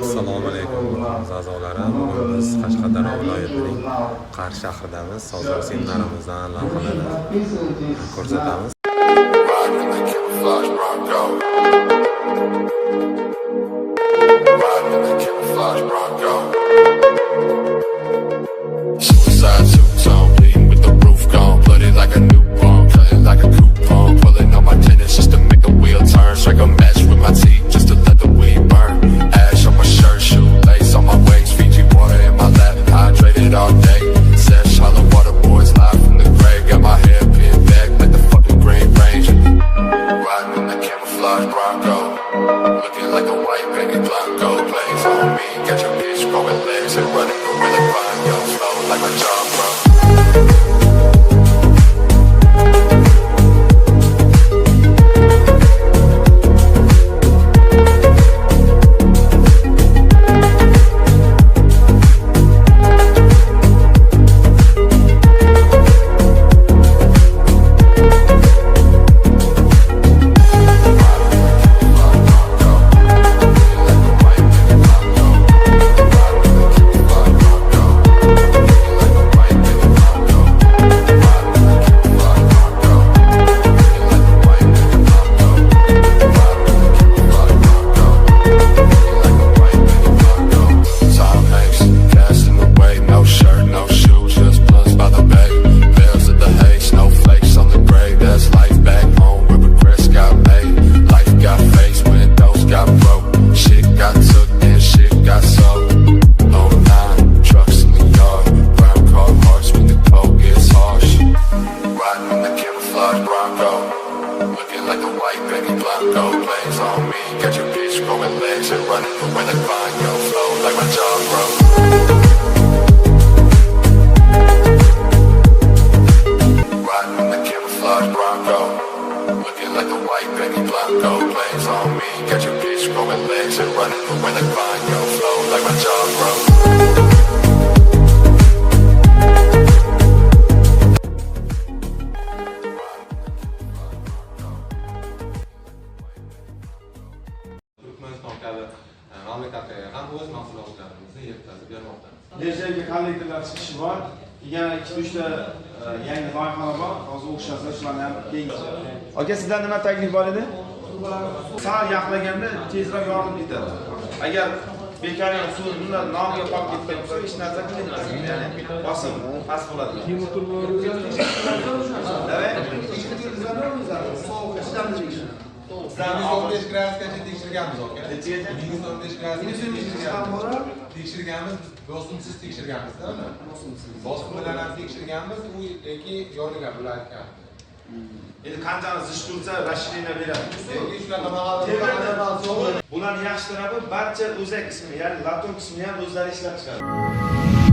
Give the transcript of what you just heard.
Assalomu alaykum a'zolarim. Bugun biz Qashqadaryo viloyatining Qarshi shahridamiz. Sozlar seminarimizdan lavhalarni ko'rsatamiz. Suicide two-tone, bleeding with the roof gone, blooded like a newborn, cutting like a coupon, pulling on my tennis just to make the wheel turn, strike a match with my teeth just to let the weed burn. Ash on my shirt, shoelace on my waist, Fiji water in my lap, hydrated all day. Sesh, hollow water boys live from the grave, got my hair pinned back like the fucking Green Ranger. Riding in the camouflage Bronco, looking like a white baby Blanco. Plays on me, got your bitch growing legs and running gorilla grind, yo, flow like my jaw, bro. Mamlakatga ham o'z mahsulotlarimizni yetkazib bermoqdamiz. Lejaga kollektorlar chiqishi bor. Yana 2-3 ta yangi loyihalar bor. Hozir o'xshasa shularni ham keyingi. Aka, sizdan nima taklif bor edi? Sal yaxlaganda tezroq yordam etadi. Agar bekarning suvi bundan nomiga qolib ketgan bo'lsa, hech narsa qilinmas. Ya'ni bosim past bo'ladi. Sizlarni 15 gradusgacha tekshirganmiz aka. 15 gradusgacha tekshirganmiz, bosimsiz tekshirganmiz-da uni. Bosim bilan ham tekshirganmiz, u lekin yoniga bo'layotgan. Endi qanchani zish tursa, rashinina beradi. Shunaqa baholar. Bularning yaxshi tarafi barcha o'zak qismi, ya'ni laton qismini ham o'zlari ishlab chiqaradi.